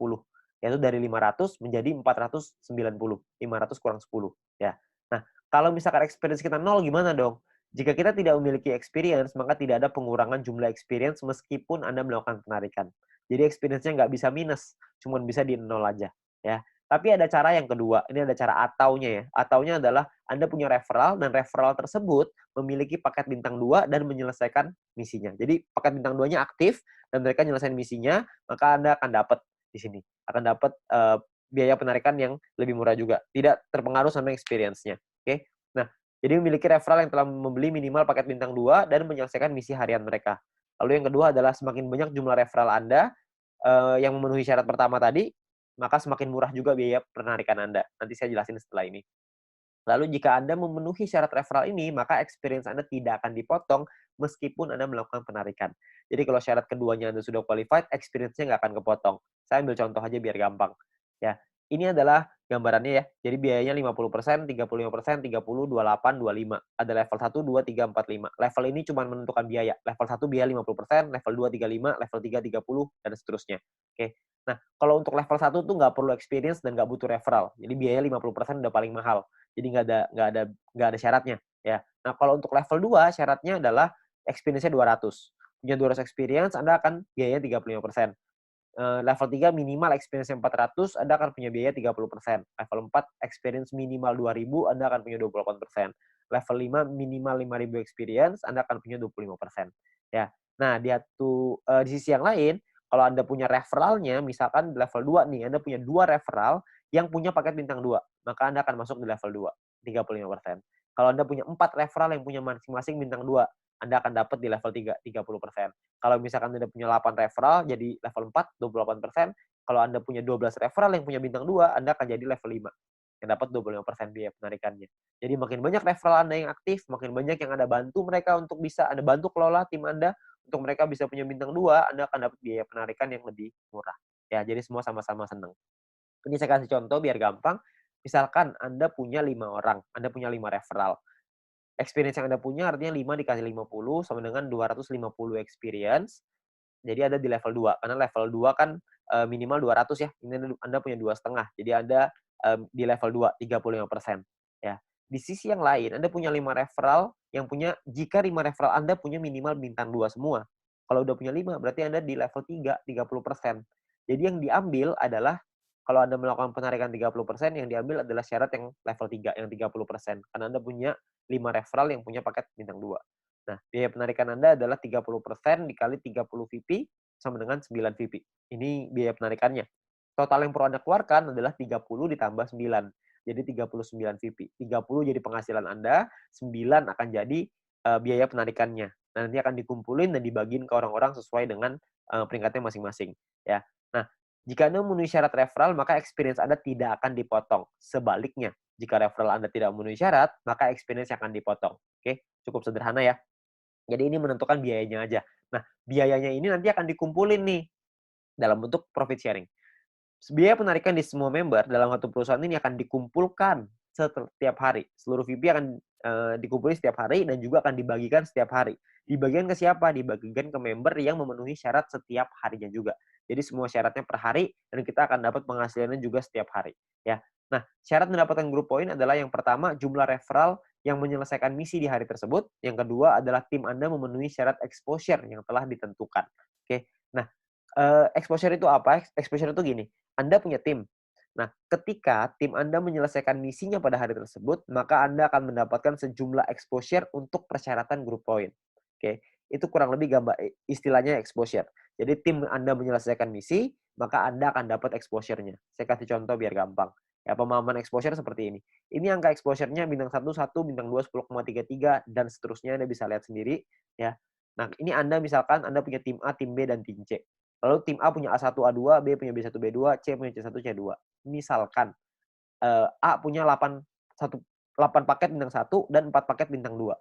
yaitu dari 500 menjadi 490. 500 kurang 10, ya. Nah, kalau misalkan experience kita 0 gimana dong? Jika kita tidak memiliki experience, maka tidak ada pengurangan jumlah experience meskipun Anda melakukan penarikan. Jadi experience-nya nggak bisa minus, cuma bisa di 0 aja, ya. Tapi ada cara yang kedua, ini ada cara ataunya ya. Ataunya adalah Anda punya referral dan referral tersebut memiliki paket bintang 2 dan menyelesaikan misinya. Jadi paket bintang 2-nya aktif dan mereka menyelesaikan misinya, maka Anda akan dapat di sini. Akan dapat biaya penarikan yang lebih murah juga. Tidak terpengaruh sama experience-nya. Oke. Nah, jadi memiliki referral yang telah membeli minimal paket bintang 2 dan menyelesaikan misi harian mereka. Lalu yang kedua adalah semakin banyak jumlah referral Anda yang memenuhi syarat pertama tadi, maka semakin murah juga biaya penarikan Anda. Nanti saya jelasin setelah ini. Lalu jika Anda memenuhi syarat referral ini, maka experience Anda tidak akan dipotong meskipun Anda melakukan penarikan. Jadi kalau syarat keduanya Anda sudah qualified, experience-nya nggak akan kepotong. Saya ambil contoh aja biar gampang. Ya, ini adalah gambarannya ya. Jadi biayanya 50%, 35%, 30, 28, 25. Ada level 1, 2, 3, 4, 5. Level ini cuma menentukan biaya. Level 1 biaya 50%, level 2 35, level 3 30, dan seterusnya. Oke. Nah, kalau untuk level 1 tuh nggak perlu experience dan nggak butuh referral. Jadi biaya 50% udah paling mahal. Jadi nggak ada syaratnya ya. Nah, kalau untuk level 2 syaratnya adalah experience-nya 200. Punya 200 experience, Anda akan biayanya 35%. Level 3 minimal experience 400, Anda akan punya biaya 30%. Level 4 experience minimal 2.000, Anda akan punya 28%. Level 5 minimal 5.000 experience, Anda akan punya 25%. Ya. Nah, di sisi yang lain, kalau Anda punya referralnya, misalkan di level 2 nih, Anda punya 2 referral yang punya paket bintang 2, maka Anda akan masuk di level 2, 35%. Kalau Anda punya 4 referral yang punya masing-masing bintang 2, Anda akan dapat di level 3, 30%. Kalau misalkan Anda punya 8 referral, jadi level 4, 28%. Kalau Anda punya 12 referral yang punya bintang 2, Anda akan jadi level 5, yang dapat 25% biaya penarikannya. Jadi makin banyak referral Anda yang aktif, makin banyak yang Anda bantu mereka untuk bisa Anda bantu kelola tim Anda, untuk mereka bisa punya bintang 2, Anda akan dapat biaya penarikan yang lebih murah. Ya, jadi semua sama-sama senang. Ini saya kasih contoh biar gampang. Misalkan Anda punya 5 orang, Anda punya 5 referral. Experience yang Anda punya artinya 5 dikali 50 sama dengan 250 experience. Jadi ada di level 2. Karena level 2 kan minimal 200 ya. Ini Anda punya 2,5. Jadi Anda di level 2, 35%. Ya. Di sisi yang lain, Anda punya 5 referral jika 5 referral Anda punya minimal bintang 2 semua. Kalau udah punya 5, berarti Anda di level 3, 30%. Jadi yang diambil adalah, kalau Anda melakukan penarikan 30%, yang diambil adalah syarat yang level 3, yang 30%. Karena Anda punya 5 referral yang punya paket bintang 2. Nah, biaya penarikan Anda adalah 30% dikali 30 VP sama dengan 9 VP. Ini biaya penarikannya. Total yang perlu Anda keluarkan adalah 30 ditambah 9. Jadi 39 VP. 30 jadi penghasilan Anda, 9 akan jadi biaya penarikannya. Nah, nanti akan dikumpulin dan dibagiin ke orang-orang sesuai dengan peringkatnya masing-masing. Ya. Nah, jika Anda memenuhi syarat referral, maka experience Anda tidak akan dipotong. Sebaliknya, jika referral Anda tidak memenuhi syarat, maka experience akan dipotong. Oke, cukup sederhana ya. Jadi ini menentukan biayanya aja. Nah, biayanya ini nanti akan dikumpulin nih dalam bentuk profit sharing. Biaya penarikan di semua member dalam satu perusahaan ini akan dikumpulkan setiap hari. Seluruh VP akan dikumpulkan setiap hari dan juga akan dibagikan setiap hari. Dibagikan ke siapa? Dibagikan ke member yang memenuhi syarat setiap harinya juga. Jadi semua syaratnya per hari dan kita akan dapat penghasilannya juga setiap hari. Ya. Nah, syarat mendapatkan group point adalah yang pertama jumlah referral yang menyelesaikan misi di hari tersebut. Yang kedua adalah tim Anda memenuhi syarat exposure yang telah ditentukan. Oke. Nah, exposure itu apa? Exposure itu gini, Anda punya tim. Nah, ketika tim Anda menyelesaikan misinya pada hari tersebut, maka Anda akan mendapatkan sejumlah exposure untuk persyaratan group point. Oke, itu kurang lebih istilahnya exposure. Jadi tim Anda menyelesaikan misi, maka Anda akan dapat exposure-nya. Saya kasih contoh biar gampang. Ya, pemahaman exposure seperti ini. Ini angka exposure-nya bintang 1, 1, bintang 2, 10,33, dan seterusnya Anda bisa lihat sendiri. Ya. Nah, ini Anda misalkan Anda punya tim A, tim B, dan tim C. Lalu tim A punya A1, A2, B punya B1, B2, C punya C1, C2. Misalkan A punya 8 paket bintang 1 dan 4 paket bintang 2.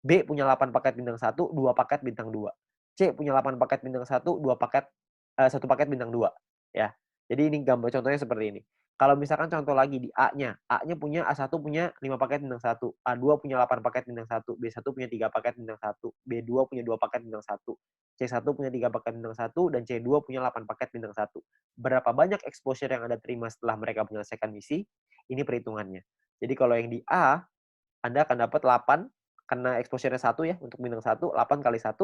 B punya 8 paket bintang 1, 2 paket bintang 2. C punya 8 paket bintang 1, 1 paket bintang 2. Ya. Jadi ini gambar contohnya seperti ini. Kalau misalkan contoh lagi di A-nya punya A1 punya 5 paket bintang 1, A2 punya 8 paket bintang 1, B1 punya 3 paket bintang 1, B2 punya 2 paket bintang 1, C1 punya 3 paket bintang 1, dan C2 punya 8 paket bintang 1. Berapa banyak exposure yang Anda terima setelah mereka menyelesaikan misi? Ini perhitungannya. Jadi kalau yang di A, Anda akan dapat 8, karena exposure-nya 1 ya, untuk bintang 1, 8 kali 1,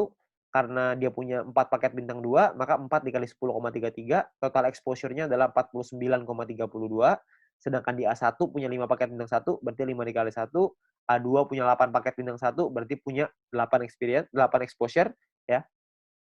karena dia punya 4 paket bintang 2, maka 4 dikali 10,33, total exposure-nya adalah 49,32, sedangkan di A1 punya 5 paket bintang 1, berarti 5 dikali 1, A2 punya 8 paket bintang 1, berarti punya 8 exposure, ya.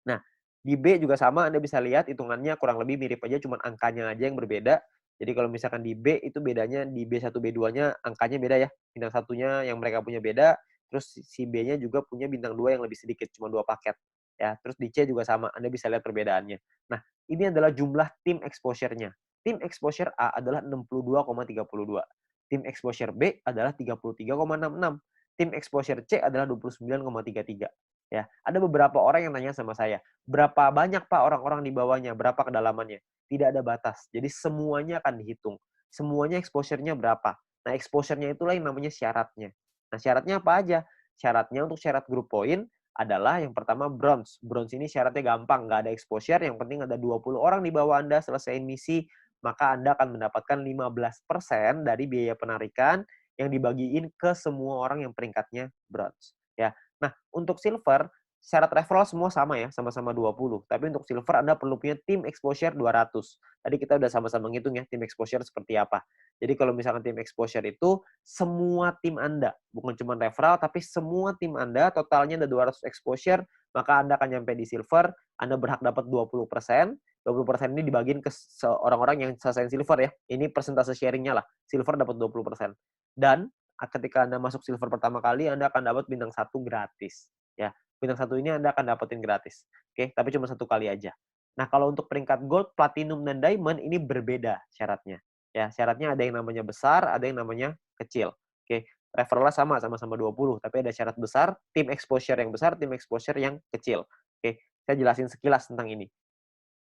Nah, di B juga sama, Anda bisa lihat hitungannya kurang lebih mirip aja, cuma angkanya aja yang berbeda. Jadi kalau misalkan di B itu bedanya di B1, B2-nya angkanya beda ya. Bintang satunya yang mereka punya beda, terus si B-nya juga punya bintang 2 yang lebih sedikit, cuma 2 paket. Ya, terus di C juga sama, Anda bisa lihat perbedaannya. Nah, ini adalah jumlah tim exposure-nya. Tim exposure A adalah 62,32. Tim exposure B adalah 33,66. Tim exposure C adalah 29,33. Ya, ada beberapa orang yang nanya sama saya, berapa banyak Pak orang-orang di bawahnya, berapa kedalamannya? Tidak ada batas. Jadi semuanya akan dihitung. Semuanya exposure-nya berapa. Nah, exposure-nya itulah yang namanya syaratnya. Nah, syaratnya apa aja? Syaratnya untuk syarat group point adalah yang pertama bronze. Bronze ini syaratnya gampang, nggak ada exposure, yang penting ada 20 orang di bawah Anda selesai misi, maka Anda akan mendapatkan 15% dari biaya penarikan yang dibagiin ke semua orang yang peringkatnya bronze. Ya. Nah, untuk silver, syarat referral semua sama ya, sama-sama 20. Tapi untuk silver Anda perlu punya tim exposure 200. Tadi kita udah sama-sama ngitung ya, tim exposure seperti apa. Jadi kalau misalkan tim exposure itu semua tim Anda, bukan cuma referral, tapi semua tim Anda totalnya ada 200 exposure, maka Anda akan nyampe di silver, Anda berhak dapat 20%. 20% ini dibagiin ke orang-orang yang selesai silver ya. Ini persentase sharingnya lah. Silver dapat 20%. Dan ketika Anda masuk silver pertama kali, Anda akan dapat bintang 1 gratis. Ya, bintang 1 ini Anda akan dapetin gratis. Oke, tapi cuma 1 kali aja. Nah, kalau untuk peringkat gold, platinum, dan diamond ini berbeda syaratnya. Ya, syaratnya ada yang namanya besar, ada yang namanya kecil. Oke, referralnya sama-sama 20, tapi ada syarat besar, tim exposure yang besar, tim exposure yang kecil. Oke, saya jelasin sekilas tentang ini.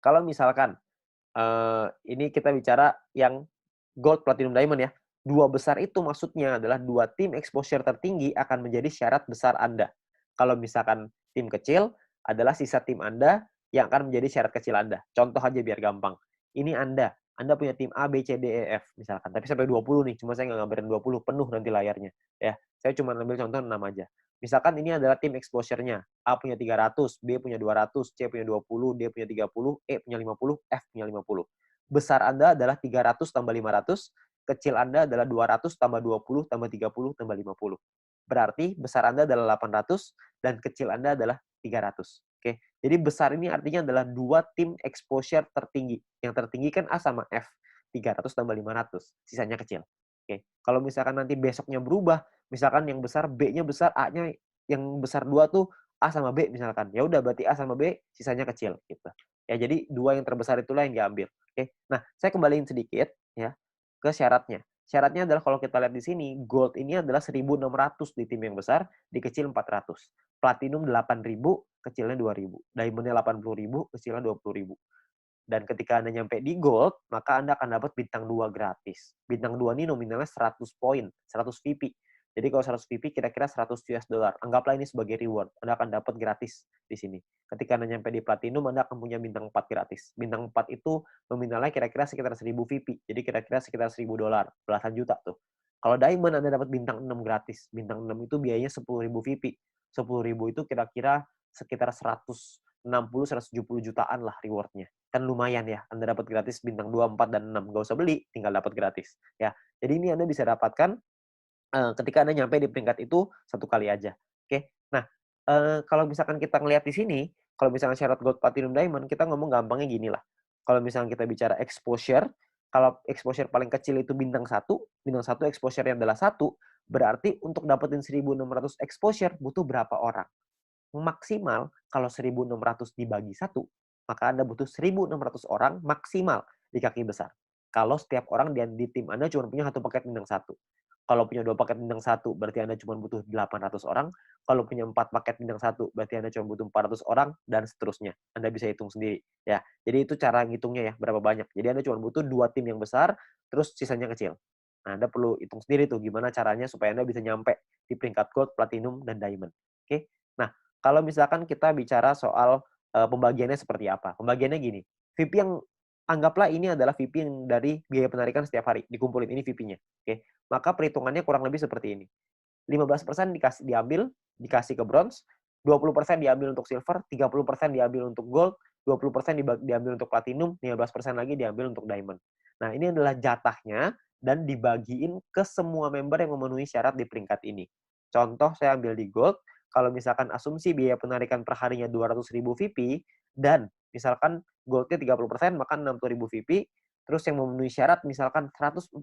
Kalau misalkan ini kita bicara yang gold, platinum, diamond ya. 2 besar itu maksudnya adalah 2 tim exposure tertinggi akan menjadi syarat besar Anda. Kalau misalkan tim kecil adalah sisa tim Anda yang akan menjadi syarat kecil Anda. Contoh aja biar gampang. Ini Anda Anda punya tim A, B, C, D, E, F misalkan, tapi sampai 20 nih, cuma saya nggak gambarin 20, penuh nanti layarnya, ya. Saya cuma ambil contoh 6 aja. Misalkan ini adalah tim exposure-nya, A punya 300, B punya 200, C punya 20, D punya 30, E punya 50, F punya 50. Besar Anda adalah 300 tambah 500, kecil Anda adalah 200 tambah 20 tambah 30 tambah 50. Berarti besar Anda adalah 800 dan kecil Anda adalah 300. Oke. Jadi besar ini artinya adalah dua tim exposure tertinggi. Yang tertinggi kan A sama F. 300 tambah 500. Sisanya kecil. Oke. Kalau misalkan nanti besoknya berubah, misalkan yang besar B-nya besar, A-nya yang besar 2 tuh A sama B misalkan. Ya udah berarti A sama B sisanya kecil gitu. Ya jadi dua yang terbesar itulah yang diambil. Oke. Nah, saya kembaliin sedikit ya ke syaratnya. Syaratnya adalah kalau kita lihat di sini, gold ini adalah 1.600 di tim yang besar, di kecil 400. Platinum 8.000, kecilnya 2.000. Diamondnya 80.000, kecilnya 20.000. Dan ketika Anda nyampe di gold, maka Anda akan dapat bintang 2 gratis. Bintang 2 ini nominalnya 100 poin, 100 VP. Jadi kalau 100 VP kira-kira 100 US dollar. Anggaplah ini sebagai reward. Anda akan dapat gratis di sini. Ketika Anda nyampe di platinum, Anda akan punya bintang 4 gratis. Bintang 4 itu nominalnya kira-kira sekitar 1000 VP. Jadi kira-kira sekitar 1000 dolar, belasan juta tuh. Kalau diamond Anda dapat bintang 6 gratis. Bintang 6 itu biayanya 10.000 VP. 10.000 itu kira-kira sekitar 160-170 jutaan lah rewardnya. Kan lumayan ya, Anda dapat gratis bintang 2, 4, dan 6. Nggak usah beli, tinggal dapat gratis. Ya, jadi ini Anda bisa dapatkan ketika Anda nyampe di peringkat itu satu kali aja. Oke. Nah, kalau misalkan kita ngelihat di sini, kalau misalkan syarat gold, platinum, diamond, kita ngomong gampangnya gini lah. Kalau misalkan kita bicara exposure, kalau exposure paling kecil itu bintang satu exposure-nya adalah 1, berarti untuk dapetin 1.600 exposure butuh berapa orang? Maksimal kalau 1.600 dibagi 1, maka Anda butuh 1.600 orang maksimal di kaki besar. Kalau setiap orang di tim Anda cuma punya satu paket bintang 1. Kalau punya 2 paket bintang 1, berarti Anda cuma butuh 800 orang. Kalau punya 4 paket bintang 1, berarti Anda cuma butuh 400 orang, dan seterusnya. Anda bisa hitung sendiri. Ya, jadi itu cara ngitungnya ya, berapa banyak. Jadi Anda cuma butuh 2 tim yang besar, terus sisanya kecil. Nah, Anda perlu hitung sendiri tuh gimana caranya supaya Anda bisa nyampe di peringkat gold, platinum, dan diamond. Oke? Nah, kalau misalkan kita bicara soal pembagiannya seperti apa. Pembagiannya gini, VIP yang anggaplah ini adalah VIP yang dari biaya penarikan setiap hari, dikumpulin ini VIP-nya. Oke, maka perhitungannya kurang lebih seperti ini. 15% dikasih ke bronze, 20% diambil untuk silver, 30% diambil untuk gold, 20% diambil untuk platinum, 15% lagi diambil untuk diamond. Nah, ini adalah jatahnya dan dibagiin ke semua member yang memenuhi syarat di peringkat ini. Contoh saya ambil di gold, kalau misalkan asumsi biaya penarikan per harinya 200.000 VP dan misalkan goldnya 30%, maka 60.000 VP. Terus yang memenuhi syarat misalkan 143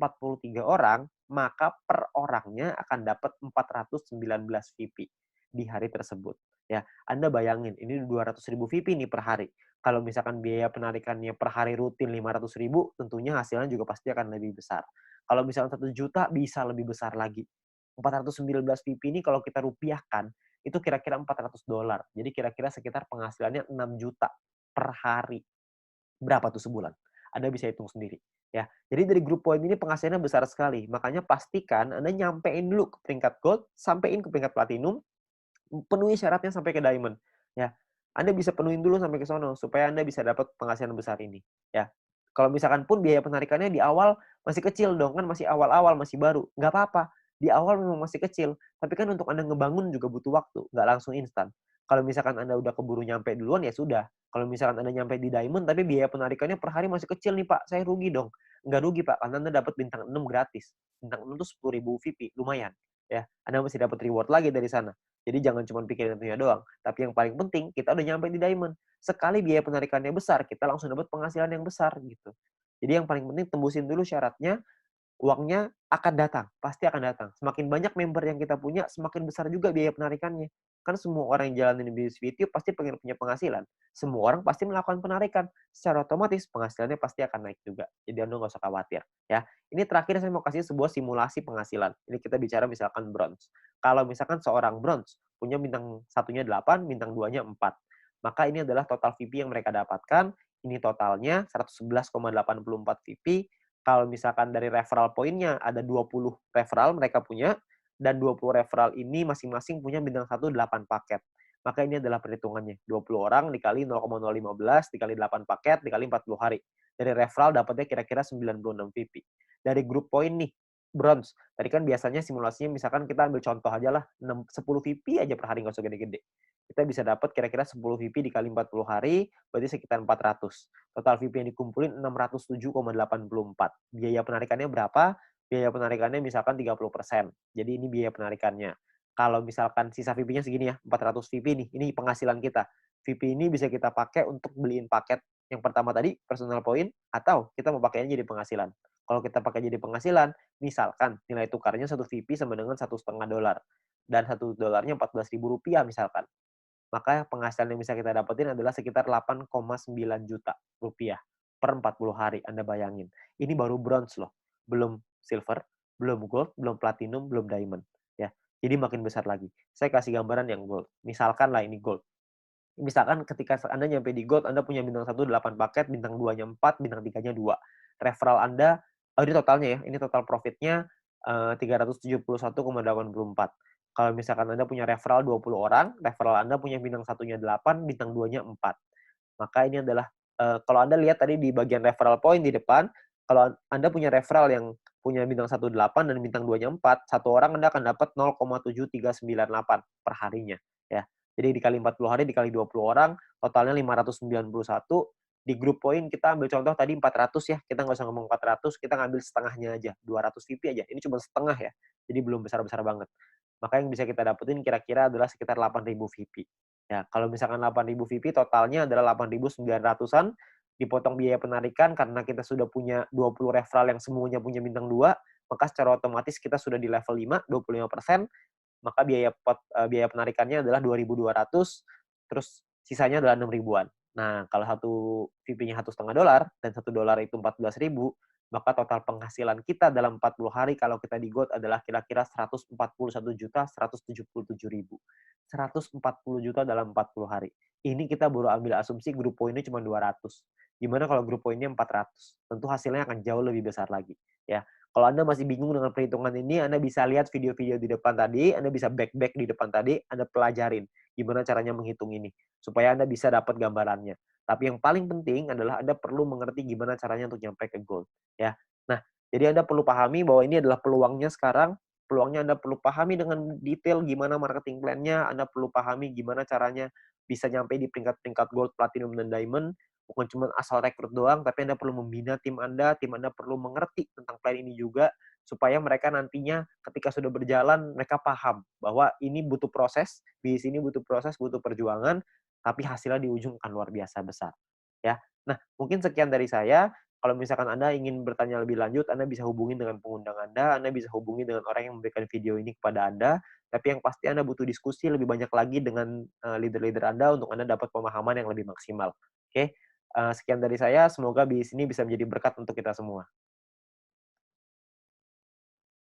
orang, maka per orangnya akan dapat 419 VP di hari tersebut. Ya, Anda bayangin ini 200.000 VP nih per hari. Kalau misalkan biaya penarikannya per hari rutin 500.000, tentunya hasilnya juga pasti akan lebih besar. Kalau misalkan 1 juta bisa lebih besar lagi. 419 VP ini kalau kita rupiahkan, itu kira-kira 400 dolar. Jadi kira-kira sekitar penghasilannya 6 juta per hari. Berapa tuh sebulan? Anda bisa hitung sendiri. Ya, jadi dari grup poin ini penghasilannya besar sekali. Makanya pastikan Anda nyampein dulu ke peringkat gold, sampein ke peringkat platinum, penuhi syaratnya sampai ke diamond. Ya, Anda bisa penuhin dulu sampai ke sono supaya Anda bisa dapat penghasilan besar ini. Ya, kalau misalkan pun biaya penarikannya di awal masih kecil dong, kan masih awal-awal, masih baru. Nggak apa-apa. Di awal memang masih kecil, tapi kan untuk Anda ngebangun juga butuh waktu, nggak langsung instan. Kalau misalkan Anda udah keburu nyampe duluan, ya sudah. Kalau misalkan Anda nyampe di diamond, tapi biaya penarikannya per hari masih kecil nih Pak, saya rugi dong. Nggak rugi Pak, karena Anda dapat bintang 6 gratis. Bintang 6 itu 10.000 VP, lumayan. Ya, Anda masih dapat reward lagi dari sana. Jadi jangan cuma pikirin itunya doang. Tapi yang paling penting, kita udah nyampe di diamond. Sekali biaya penarikannya besar, kita langsung dapat penghasilan yang besar gitu. Jadi yang paling penting tembusin dulu syaratnya, uangnya akan datang, pasti akan datang. Semakin banyak member yang kita punya, semakin besar juga biaya penarikannya. Kan semua orang yang jalanin bisnis video pasti pengen punya penghasilan. Semua orang pasti melakukan penarikan. Secara otomatis penghasilannya pasti akan naik juga. Jadi Anda nggak usah khawatir. Ya, ini terakhir saya mau kasih sebuah simulasi penghasilan. Ini kita bicara misalkan bronze. Kalau misalkan seorang bronze punya bintang satunya 8, bintang 2-nya 4. Maka ini adalah total VP yang mereka dapatkan. Ini totalnya 111,84 VP. Kalau misalkan dari referral poinnya ada 20 referral mereka punya, dan 20 referral ini masing-masing punya bintang 1 8 paket. Maka ini adalah perhitungannya. 20 orang dikali 0,015 dikali 8 paket dikali 40 hari. Dari referral dapatnya kira-kira 96 VP. Dari grup poin nih, bronze. Tadi kan biasanya simulasinya misalkan kita ambil contoh aja lah, 10 VP aja per hari, nggak usah gede-gede. Kita bisa dapat kira-kira 10 VP dikali 40 hari, berarti sekitar 400. Total VP yang dikumpulin 607,84. Biaya penarikannya berapa? Biaya penarikannya misalkan 30%. Jadi ini biaya penarikannya. Kalau misalkan sisa VP-nya segini ya, 400 VP nih, ini penghasilan kita. VP ini bisa kita pakai untuk beliin paket yang pertama tadi, personal point, atau kita mau pakainya jadi penghasilan. Kalau kita pakai jadi penghasilan, misalkan nilai tukarnya satu VP sama dengan $1,5, dan $1 Rp14.000 misalkan. Maka penghasilan yang bisa kita dapetin adalah sekitar 8,9 juta rupiah per 40 hari. Anda bayangin. Ini baru bronze loh. Belum silver, belum gold, belum platinum, belum diamond. Ya. Jadi makin besar lagi. Saya kasih gambaran yang gold. Misalkan lah ini gold. Misalkan ketika Anda nyampe di gold, Anda punya bintang 1 8 paket, bintang 2-nya 4, bintang 3-nya 2. Referral Anda, ini totalnya ya, ini total profitnya 371,84. Kalau misalkan Anda punya referral 20 orang, referral Anda punya bintang 1-nya 8, bintang 2-nya 4. Maka ini adalah, kalau Anda lihat tadi di bagian referral point di depan, kalau Anda punya referral yang punya bintang 1 8 dan bintang 2-nya 4, satu orang Anda akan dapat 0,7398 per harinya, ya. Jadi dikali 40 hari, dikali 20 orang, totalnya 591. Di grup poin kita ambil contoh tadi 400 ya, kita nggak usah ngomong 400, kita ngambil setengahnya aja, 200 VP aja. Ini cuma setengah ya, jadi belum besar-besar banget. Maka yang bisa kita dapetin kira-kira adalah sekitar 8.000 VP. Ya, kalau misalkan 8.000 VP totalnya adalah 8.900-an, dipotong biaya penarikan karena kita sudah punya 20 referral yang semuanya punya bintang 2, maka secara otomatis kita sudah di level 5, 25%, maka biaya penarikannya adalah 2.200, terus sisanya adalah 6 ribuan. Nah, kalau satu VP-nya $1,5 dan $1 itu 14.000, maka total penghasilan kita dalam 40 hari kalau kita di gold adalah kira-kira 141.177.000. 140 juta dalam 40 hari. Ini kita baru ambil asumsi grup poinnya cuma 200. Gimana kalau grup poinnya 400? Tentu hasilnya akan jauh lebih besar lagi, ya. Kalau Anda masih bingung dengan perhitungan ini, Anda bisa lihat video-video di depan tadi, Anda bisa back di depan tadi, Anda pelajarin gimana caranya menghitung ini, supaya Anda bisa dapat gambarannya. Tapi yang paling penting adalah Anda perlu mengerti gimana caranya untuk nyampe ke goal, ya. Nah, jadi Anda perlu pahami bahwa ini adalah peluangnya sekarang, peluangnya Anda perlu pahami dengan detail gimana marketing plan-nya, Anda perlu pahami gimana caranya bisa nyampe di peringkat-peringkat gold, platinum, dan diamond, bukan cuma asal rekrut doang, tapi Anda perlu membina tim Anda perlu mengerti tentang plan ini juga, supaya mereka nantinya ketika sudah berjalan, mereka paham bahwa ini butuh proses, di sini butuh proses, butuh perjuangan, tapi hasilnya di ujung akan luar biasa besar. Ya. Nah, mungkin sekian dari saya. Kalau misalkan Anda ingin bertanya lebih lanjut, Anda bisa hubungi dengan pengundang Anda bisa hubungi dengan orang yang memberikan video ini kepada Anda, tapi yang pasti Anda butuh diskusi lebih banyak lagi dengan leader-leader Anda untuk Anda dapat pemahaman yang lebih maksimal. Oke? Sekian dari saya, semoga bisnis ini bisa menjadi berkat untuk kita semua.